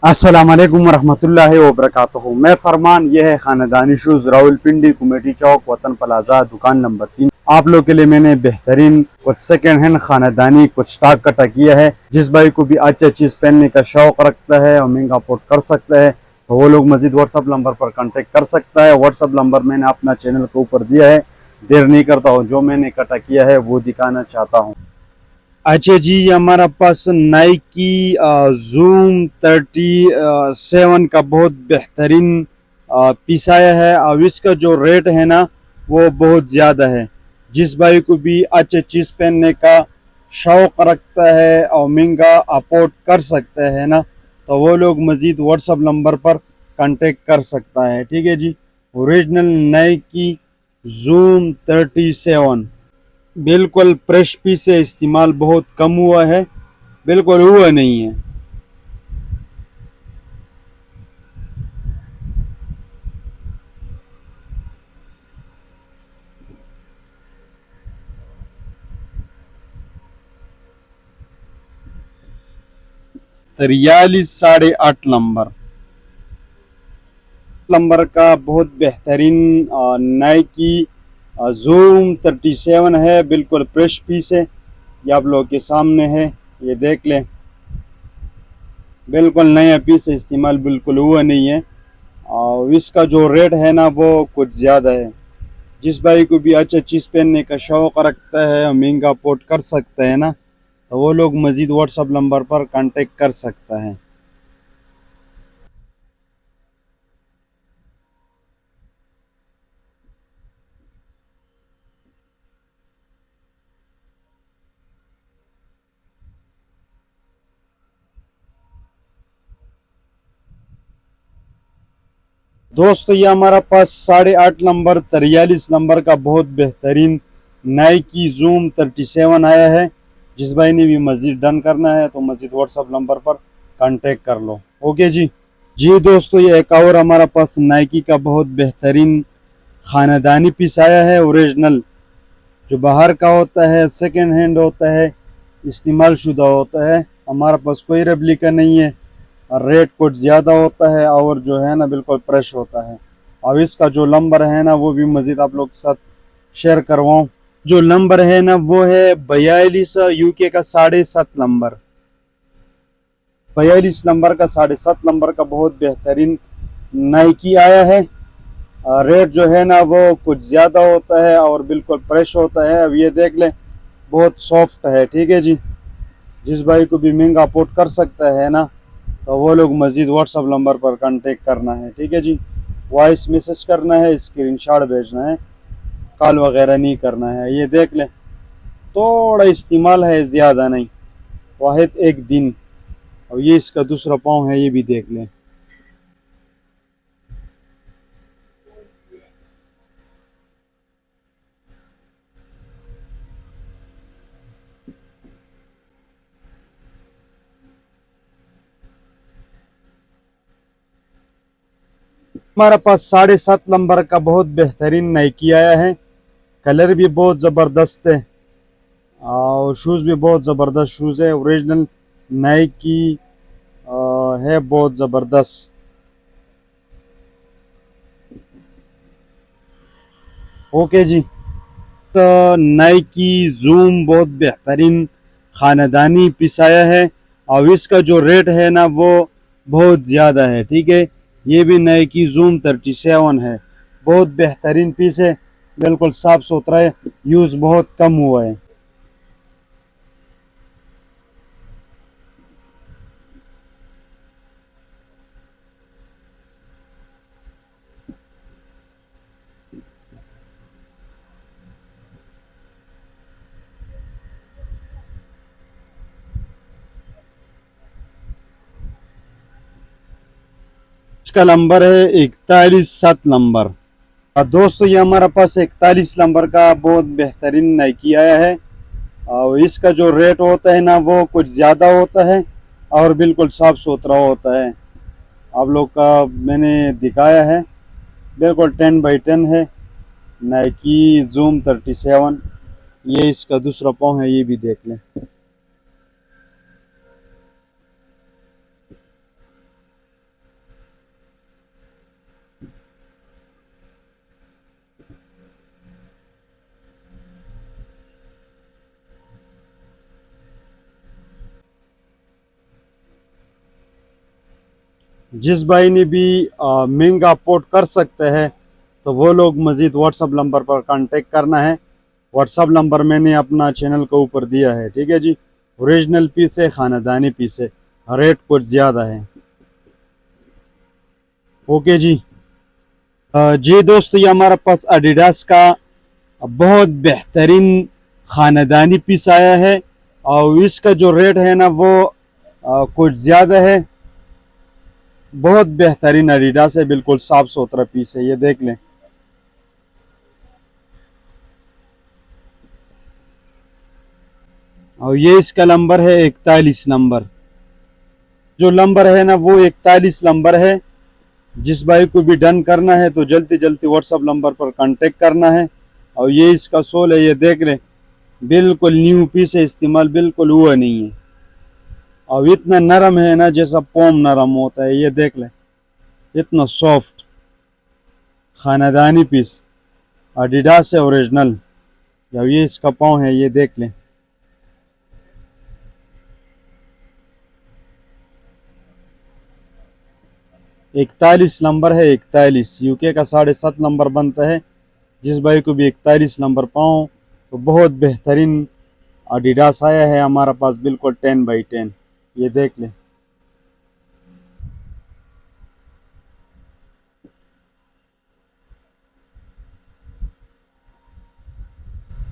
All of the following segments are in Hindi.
अस्सलाम वालेकुम रहमतुल्लाहि व बरकातहू। मैं फरमान, यह है खानदानी शूज़, रावलपिंडी, कमेटी चौक, वतन प्लाजा, दुकान नंबर 3। आप लोग के लिए मैंने बेहतरीन कुछ सेकेंड हैंड खानदानी कुछ स्टॉक इकट्ठा किया है। जिस भाई को भी अच्छा चीज़ पहनने का शौक रखता है और महंगा अफोर्ड कर सकता है तो वो लोग मजीद व्हाट्सअप नंबर पर कांटेक्ट कर सकता है। व्हाट्सअप नंबर मैंने अपना चैनल के ऊपर दिया है। देर नहीं करता हूँ, जो मैंने इकट्ठा किया है वो दिखाना चाहता हूँ। अच्छा जी, ये हमारा पास नाइकी जूम 37 का बहुत बेहतरीन पीस आया है। अब इसका जो रेट है ना वो बहुत ज़्यादा है। जिस भाई को भी अच्छे चीज़ पहनने का शौक़ रखता है और महंगा अफोर्ड कर सकता है ना, तो वो लोग मज़ीद व्हाट्सअप नंबर पर कांटेक्ट कर सकता है। ठीक है जी। ओरिजिनल नाइकी जूम 37 बिल्कुल फ्रेश पीस से इस्तेमाल बहुत कम हुआ है, बिल्कुल हुआ नहीं है। रियालिस 8.5 नंबर का बहुत बेहतरीन नाइकी जूम 37 है। बिल्कुल फ्रेश पीस है। ये आप लोग के सामने है, ये देख लें। बिल्कुल नया पीस है, इस्तेमाल बिल्कुल हुआ नहीं है। और इसका जो रेट है ना वो कुछ ज़्यादा है। जिस भाई को भी अच्छा चीज़ पहनने का शौक़ रखता है और महंगा अफोर्ड कर सकता है ना, तो वो लोग मज़ीद व्हाट्सअप नंबर पर कांटेक्ट कर सकता है। दोस्तों, ये हमारा पास 8.5 नंबर 43 नंबर का बहुत बेहतरीन नाइकी जूम 37 आया है। जिस भाई ने भी मज़ीद डन करना है तो मज़ीद व्हाट्सअप नंबर पर कांटेक्ट कर लो। ओके जी। जी दोस्तों, ये एक और हमारा पास नाइकी का बहुत बेहतरीन खानदानी पीस आया है। ओरिजिनल जो बाहर का होता है, सेकेंड हैंड होता है, इस्तेमाल शुदा होता है। हमारे पास कोई रेप्लिका नहीं है। रेट कुछ ज़्यादा होता है और जो है ना बिल्कुल फ्रेश होता है। और इसका जो नंबर है ना वो भी मज़ीद आप लोग के साथ शेयर करवाऊँ। जो नंबर है ना वो है 42 यूके का 7.5 नंबर। 42 नंबर का 7.5 नंबर का बहुत बेहतरीन नाइकी आया है। रेट जो है ना वो कुछ ज़्यादा होता है और बिल्कुल फ्रेश होता है। अब ये देख लें, बहुत सॉफ्ट है। ठीक है जी। जिस भाई को भी महंगा अफोर्ड कर सकता है ना, तो वो लोग मज़ीद व्हाट्सअप नंबर पर कांटेक्ट करना है। ठीक है जी। वॉइस मैसेज करना है, स्क्रीनशॉट भेजना है, कॉल वगैरह नहीं करना है। ये देख लें, थोड़ा इस्तेमाल है, ज़्यादा नहीं, वाहिद एक दिन। और ये इसका दूसरा पाँव है, ये भी देख लें। हमारे पास 7.5 नंबर का बहुत बेहतरीन नाइकी आया है। कलर भी बहुत ज़बरदस्त है और शूज़ भी बहुत ज़बरदस्त शूज़ है। ओरिजिनल नाइकी है, बहुत ज़बरदस्त। ओके जी। तो नाइकी जूम बहुत बेहतरीन खानदानी पीस आया है और इसका जो रेट है ना वो बहुत ज़्यादा है। ठीक है। ये भी नाइकी जूम 37 है। बहुत बेहतरीन पीस है, बिल्कुल साफ़ सुथरा है, यूज़ बहुत कम हुआ है। इसका नंबर है 41 नंबर। दोस्तों, ये हमारे पास 41 नंबर का बहुत बेहतरीन नाइकी आया है और इसका जो रेट होता है ना वो कुछ ज़्यादा होता है और बिल्कुल साफ़ सुथरा होता है। आप लोग का मैंने दिखाया है, बिल्कुल 10x10 है। Nike zoom 37। ये इसका दूसरा पाँव है, ये भी देख लें। जिस भाई ने भी महंगा पोर्ट कर सकते हैं तो वो लोग मज़ीद व्हाट्सअप नंबर पर कांटेक्ट करना है। व्हाट्सअप नंबर मैंने अपना चैनल के ऊपर दिया है, ठीक है जी। ओरिजिनल पीस है, ख़ानदानी पीस है, रेट कुछ ज़्यादा है। ओके जी। जी दोस्तों, ये हमारे पास एडिडास का बहुत बेहतरीन ख़ानदानी पीस आया है और इसका जो रेट है ना वो कुछ ज़्यादा है। बहुत बेहतरीन एडिडास है, बिल्कुल साफ सुथरा पीस है, ये देख लें। और ये इसका नंबर है 41 नंबर। जो नंबर है ना वो 41 नंबर है। जिस भाई को भी डन करना है तो जल्दी जल्दी व्हाट्सअप नंबर पर कांटेक्ट करना है। और ये इसका सोल है, ये देख लें, बिल्कुल न्यू पीस है, इस्तेमाल बिल्कुल हुआ नहीं है। और इतना नरम है ना जैसा पोम नरम होता है, ये देख लें, इतना सॉफ्ट खानदानी पीस एडिडास है ओरिजिनल। जब ये इसका पाँव है, ये देख लें। 41 नंबर है, 41 यूके का 7.5 नंबर बनता है। जिस भाई को भी 41 नंबर पाओ तो बहुत बेहतरीन एडिडास आया है हमारा पास, बिल्कुल 10x10, ये देख लें।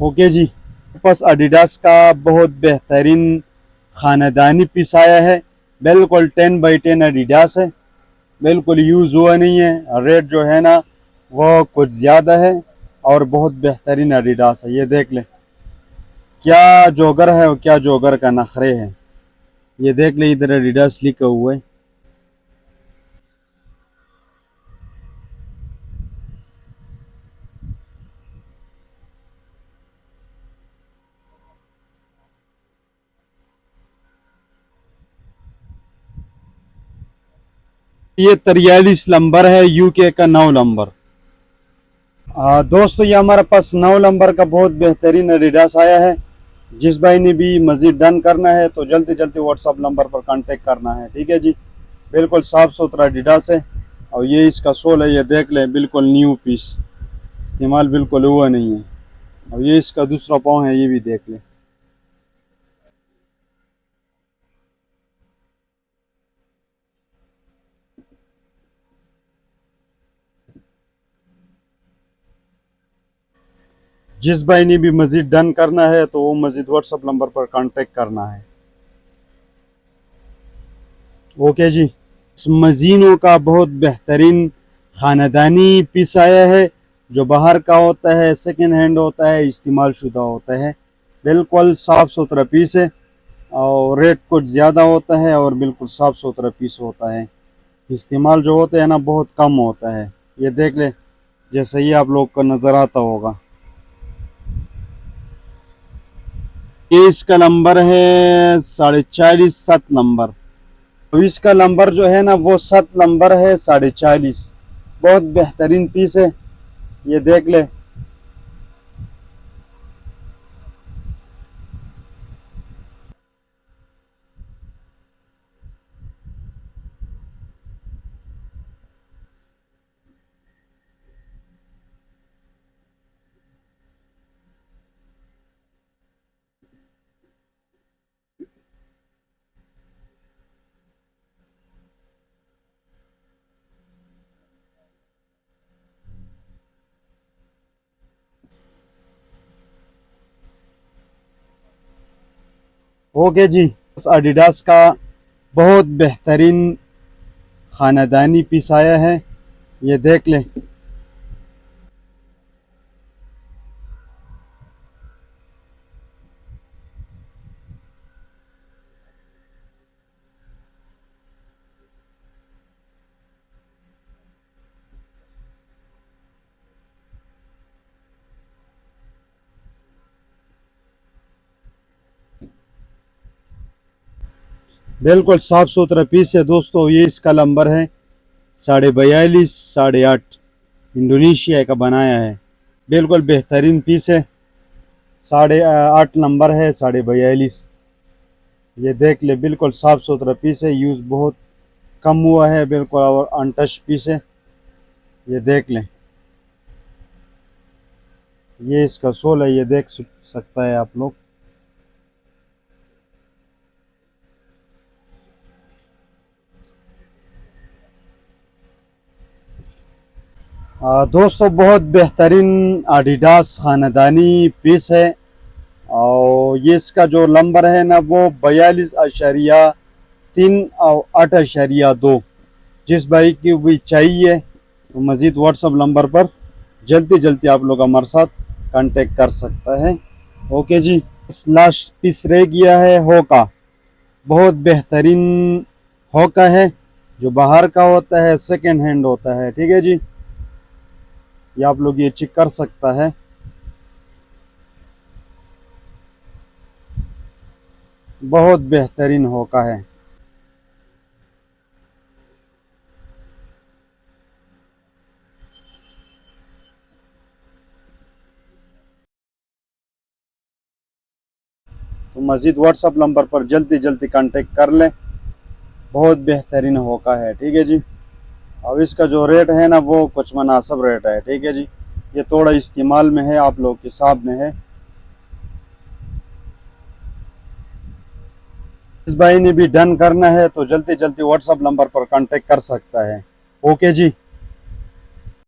ओके जी, पास एडिडास का बहुत बेहतरीन खानदानी पीस आया है, बिल्कुल 10x10 एडिडास है, बिल्कुल यूज़ हुआ नहीं है। रेट जो है ना वो कुछ ज़्यादा है और बहुत बेहतरीन एडिडास है, ये देख लें। क्या जोगर है और क्या जोगर का नखरे है, ये देख ले, इधर एडिडास लिखा हुआ है। ये 43 नंबर है, यूके का 9 नंबर। दोस्तों, ये हमारे पास 9 नंबर का बहुत बेहतरीन एडिडास आया है। जिस भाई ने भी मज़ीद डन करना है तो जल्दी जल्दी व्हाट्सअप नंबर पर कांटेक्ट करना है, ठीक है जी। बिल्कुल साफ़ सुथरा एडिडास है और ये इसका सोल है, ये देख लें, बिल्कुल न्यू पीस, इस्तेमाल बिल्कुल हुआ नहीं है। और ये इसका दूसरा पाँव है, ये भी देख लें। जिस भाई ने भी मज़ीद डन करना है तो वो मज़ीद व्हाट्सअप नंबर पर कांटेक्ट करना है। ओके जी। मजीनों का बहुत बेहतरीन ख़ानदानी पीस आया है, जो बाहर का होता है, सेकंड हैंड होता है, इस्तेमाल शुदा होता है। बिल्कुल साफ़ सुथरा पीस है और रेट कुछ ज़्यादा होता है और बिल्कुल साफ़ सुथरा पीस होता है। इस्तेमाल जो होता है ना बहुत कम होता है, ये देख ले, जैसे ही आप लोग को नज़र आता होगा। ये इसका नंबर है 44.5 7 नंबर। तो इसका नंबर जो है ना वो 7 नंबर है, 44.5। बहुत बेहतरीन पीस है, ये देख ले। ओके जी, एडिडास का बहुत बेहतरीन ख़ानदानी पीस आया है, ये देख लें। बिल्कुल साफ़ सुथरा पीस है दोस्तों। ये इसका नंबर है 42.5 8.5, इंडोनेशिया का बनाया है, बिल्कुल बेहतरीन पीस है। 8.5 नंबर है, 42.5, ये देख ले, बिल्कुल साफ़ सुथरा पीस है, यूज़ बहुत कम हुआ है बिल्कुल और अनटच पीस है। ये देख लें, ये इसका सोल है, ये देख सकता है आप लोग। दोस्तों बहुत बेहतरीन एडिडास खानदानी पीस है और ये इसका जो नंबर है ना वो 42.3 और 8.2। जिस भाई की भी चाहिए तो मज़ीद व्हाट्सअप नंबर पर जल्दी जल्दी आप लोग हमारे साथ कांटेक्ट कर सकता है। ओके जी। लास्ट पीस रह गया है होका, बहुत बेहतरीन होका है, जो बाहर का होता है, सेकेंड हैंड होता है। ठीक है जी, ये आप लोग ये चेक कर सकता है। बहुत बेहतरीन होका है। तो मज़ीद व्हाट्सअप नंबर पर जल्दी जल्दी कांटेक्ट कर लें, बहुत बेहतरीन होका है। ठीक है जी। अब इसका जो रेट है ना वो कुछ मुनासिब रेट है। ठीक है जी, ये थोड़ा इस्तेमाल में है, आप लोग के हिसाब में है। इस भाई ने भी डन करना है तो जल्दी जल्दी व्हाट्सअप नंबर पर कांटेक्ट कर सकता है। ओके जी।